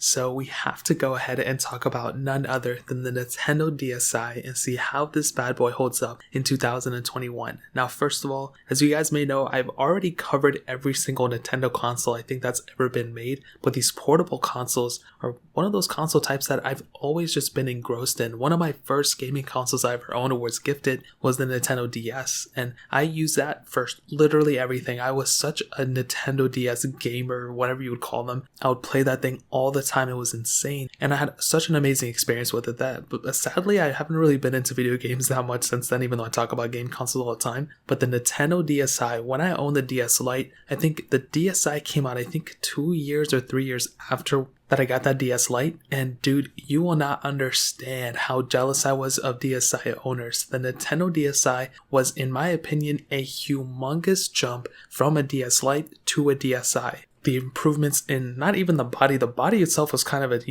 So we have to go ahead and talk about none other than the Nintendo DSi and see how this bad boy holds up in 2021. Now, first of all, as you guys may know, I've already covered every single Nintendo console I think that's ever been made, but these portable consoles are one of those console types that I've always just been engrossed in. One of my first gaming consoles I ever owned or was gifted was the Nintendo DS, and I used that for literally everything. I was such a Nintendo DS gamer, whatever you would call them. I would play that thing all the time. It was insane, and I had such an amazing experience with it but sadly I haven't really been into video games that much since then, even though I talk about game consoles all the time. But the Nintendo DSi, when I owned the DS Lite, I think the DSi came out 2 years or 3 years after that I got that DS Lite, and dude, you will not understand how jealous I was of DSi owners. The Nintendo DSi was, in my opinion, a humongous jump from a DS Lite to a DSi. The improvements in not even the body itself was kind of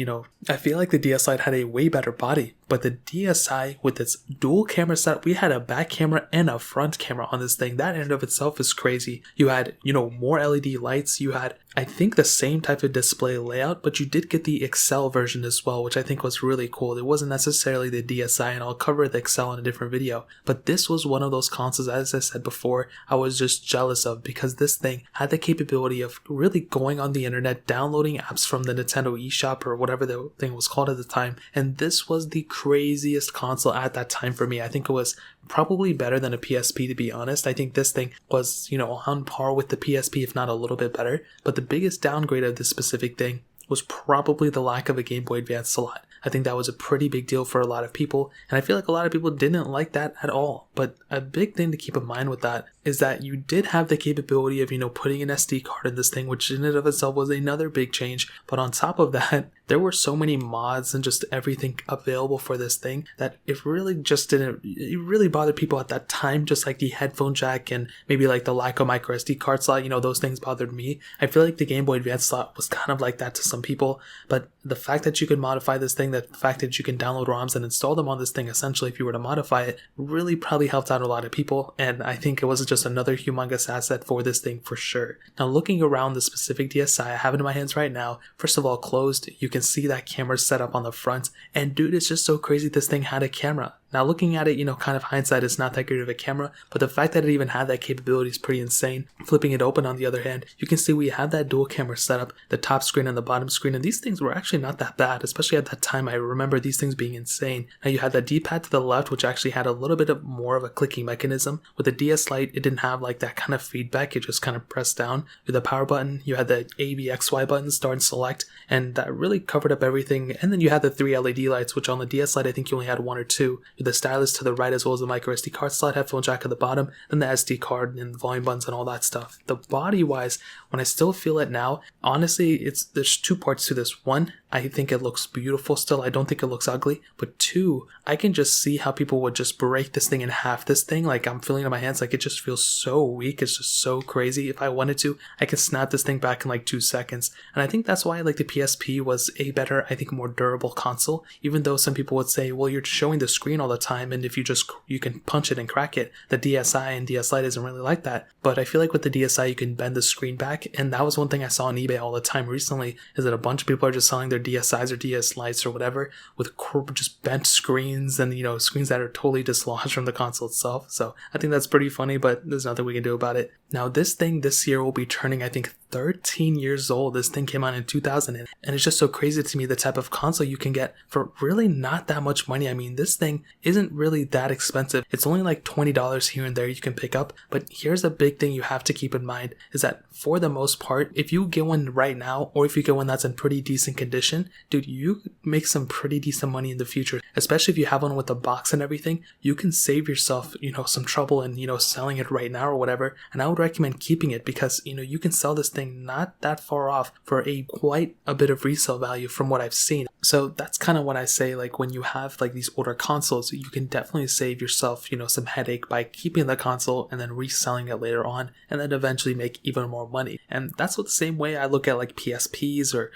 I feel like the DS Lite had a way better body, but the DSi with its dual camera setup, we had a back camera and a front camera on this thing. That in and of itself is crazy. You had, more LED lights. You had, I think, the same type of display layout, but you did get the Excel version as well, which I think was really cool. It wasn't necessarily the DSi, and I'll cover the Excel in a different video, but this was one of those consoles, as I said before, I was just jealous of, because this thing had the capability of really going on the internet, downloading apps from the Nintendo eShop or whatever the thing was called at the time, and this was the craziest console at that time for me. I think it was probably better than a PSP, to be honest. I think this thing was, on par with the PSP, if not a little bit better. But the biggest downgrade of this specific thing was probably the lack of a Game Boy Advance slot. I think that was a pretty big deal for a lot of people, and I feel like a lot of people didn't like that at all. But a big thing to keep in mind with that is that you did have the capability of, putting an SD card in this thing, which in and of itself was another big change. But on top of that, there were so many mods and just everything available for this thing that it really bothered people at that time, just like the headphone jack and maybe like the lack of micro SD card slot. Those things bothered me. I feel like the Game Boy Advance slot was kind of like that to some people, but the fact that you could modify this thing, the fact that you can download ROMs and install them on this thing, essentially, if you were to modify it, really probably helped out a lot of people, and I think it was just another humongous asset for this thing for sure. Now, looking around the specific DSi, I have it in my hands right now. First of all, closed, you can see that camera set up on the front, and dude, it's just so crazy this thing had a camera. Now, looking at it, kind of hindsight, it's not that great of a camera, but the fact that it even had that capability is pretty insane. Flipping it open, on the other hand, you can see we have that dual camera setup, the top screen and the bottom screen, and these things were actually not that bad, especially at that time. I remember these things being insane. Now, you had that D-pad to the left, which actually had a little bit of more of a clicking mechanism. With the DS Lite, it didn't have like that kind of feedback, it just kind of pressed down. With the power button, you had the A, B, X, Y buttons, start and select, and that really covered up everything. And then you had the 3 LED lights, which on the DS Lite, I think you only had 1 or 2. With the stylus to the right, as well as the micro SD card slot, headphone jack at the bottom, then the SD card and the volume buttons and all that stuff. The body wise, when I still feel it now, honestly, there's 2 parts to this. 1, I think it looks beautiful still. I don't think it looks ugly. But 2, I can just see how people would just break this thing in half. This thing, like, I'm feeling it in my hands, like, it just feels so weak. It's just so crazy. If I wanted to, I could snap this thing back in like 2 seconds. And I think that's why like the PSP was a better, I think, more durable console. Even though some people would say, well, you're showing the screen all the time, and if you can punch it and crack it. The DSi and DS Lite isn't really like that. But I feel like with the DSi, you can bend the screen back. And that was one thing I saw on eBay all the time recently, is that a bunch of people are just selling their DSi's or DS Lites or whatever with just bent screens and, screens that are totally dislodged from the console itself. So I think that's pretty funny, but there's nothing we can do about it. Now, this thing this year will be turning, I think, 13 years old. This thing came out in 2000, and it's just so crazy to me the type of console you can get for really not that much money. I mean, this thing isn't really that expensive. It's only like $20 here and there you can pick up, but here's a big thing you have to keep in mind, is that for the most part, if you get one right now, or if you get one that's in pretty decent condition, dude, you could make some pretty decent money in the future, especially if you have one with a box and everything. You can save yourself, some trouble in, selling it right now or whatever, and I would recommend keeping it, because, you can sell this thing not that far off for quite a bit of resale value from what I've seen. So that's kind of what I say, like, when you have like these older consoles, you can definitely save yourself, some headache by keeping the console and then reselling it later on, and then eventually make even more money. And that's the same way I look at like PSPs or,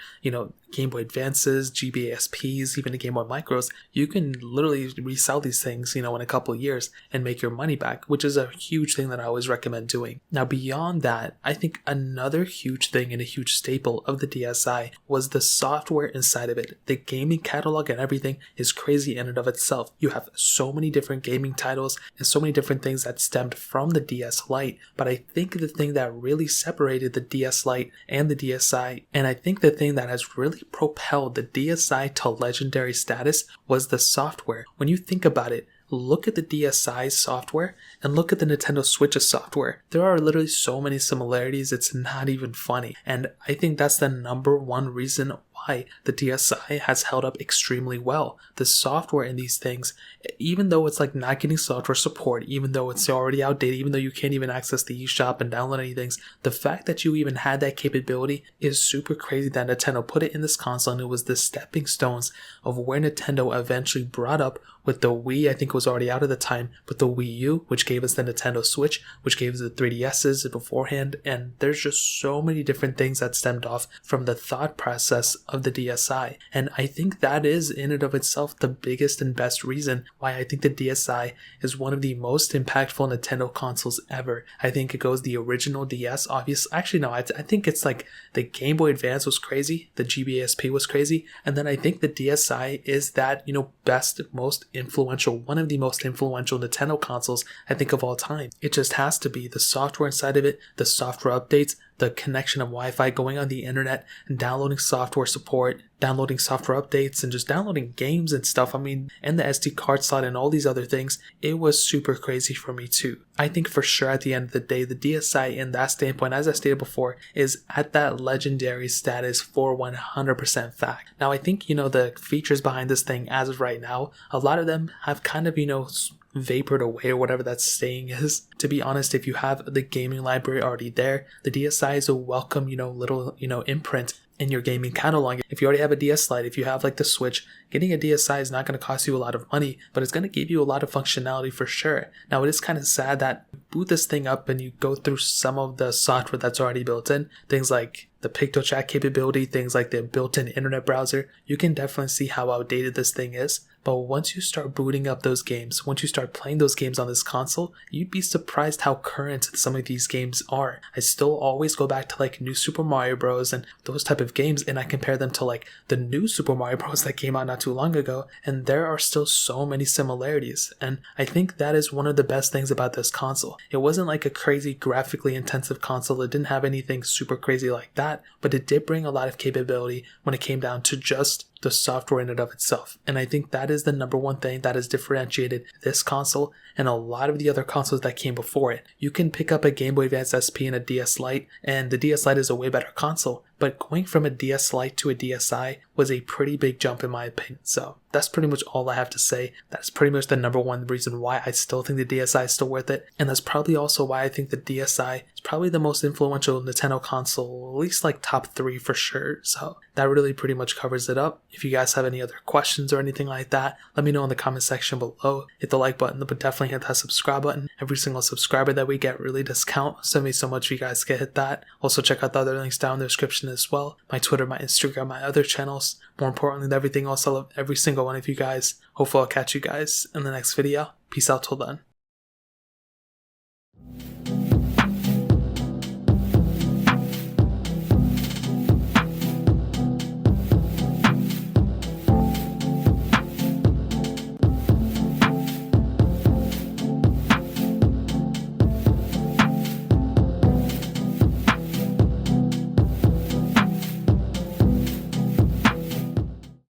Game Boy Advances, GBASPs, even the Game Boy Micros, you can literally resell these things, in a couple of years and make your money back, which is a huge thing that I always recommend doing. Now, beyond that, I think another huge thing and a huge staple of the DSi was the software inside of it. The gaming catalog and everything is crazy in and of itself. You have so many different gaming titles and so many different things that stemmed from the DS Lite, but I think the thing that really separated the DS Lite and the DSi, and I think the thing that has really propelled the DSi to legendary status, was the software. When you think about it, look at the DSi's software and look at the Nintendo Switch's software. There are literally so many similarities, it's not even funny. And I think that's the number one reason why the DSi has held up extremely well. The software in these things, even though it's like not getting software support, even though it's already outdated, even though you can't even access the eShop and download any things, the fact that you even had that capability is super crazy that Nintendo put it in this console, and it was the stepping stones of where Nintendo eventually brought up with the Wii. I think it was already out at the time, but the Wii U, which gave us the Nintendo Switch, which gave us the 3DSs beforehand, and there's just so many different things that stemmed off from the thought process of the DSi. And I think that is in and of itself the biggest and best reason why I think the DSi is one of the most impactful Nintendo consoles ever. I think it goes the original DS, obviously. Actually, no, I think it's like the Game Boy Advance was crazy, the GBASP was crazy, and then I think the DSi is that, best, most influential, one of the most influential Nintendo consoles I think of all time. It just has to be. The software inside of it, the software updates, the connection of Wi-Fi, going on the internet and downloading software support, downloading software updates, and just downloading games and stuff. And the SD card slot and all these other things, it was super crazy for me too. I think for sure at the end of the day, the DSi in that standpoint, as I stated before, is at that legendary status for 100% fact. Now, I think, the features behind this thing as of right now, a lot of them have kind of, vapored away, or whatever that saying is. To be honest, if you have the gaming library already there, the DSi is a welcome, little, imprint in your gaming catalog. If you already have a DS Lite, if you have like the Switch, getting a DSi is not going to cost you a lot of money, but it's going to give you a lot of functionality for sure. Now, it is kind of sad that you boot this thing up and you go through some of the software that's already built in, things like the PictoChat capability, things like the built-in internet browser. You can definitely see how outdated this thing is. But once you start booting up those games, once you start playing those games on this console, you'd be surprised how current some of these games are. I still always go back to like New Super Mario Bros. And those type of games, and I compare them to like the new Super Mario Bros. That came out not too long ago, and there are still so many similarities. And I think that is one of the best things about this console. It wasn't like a crazy graphically intensive console. It didn't have anything super crazy like that, but it did bring a lot of capability when it came down to just the software in and of itself. And I think that is the number one thing that has differentiated this console and a lot of the other consoles that came before it. You can pick up a Game Boy Advance SP and a DS Lite, and the DS Lite is a way better console, but going from a DS Lite to a DSi was a pretty big jump in my opinion. So that's pretty much all I have to say. That's pretty much the number one reason why I still think the DSi is still worth it. And that's probably also why I think the DSi is probably the most influential Nintendo console, at least like top 3 for sure. So that really pretty much covers it up. If you guys have any other questions or anything like that, let me know in the comment section below. Hit the like button, but definitely hit that subscribe button. Every single subscriber that we get really does count. So me so much if you guys can hit that. Also check out the other links down in the description as well. My Twitter, my Instagram, my other channels. More importantly than everything else, I love every single one of you guys. Hopefully I'll catch you guys in the next video. Peace out till then.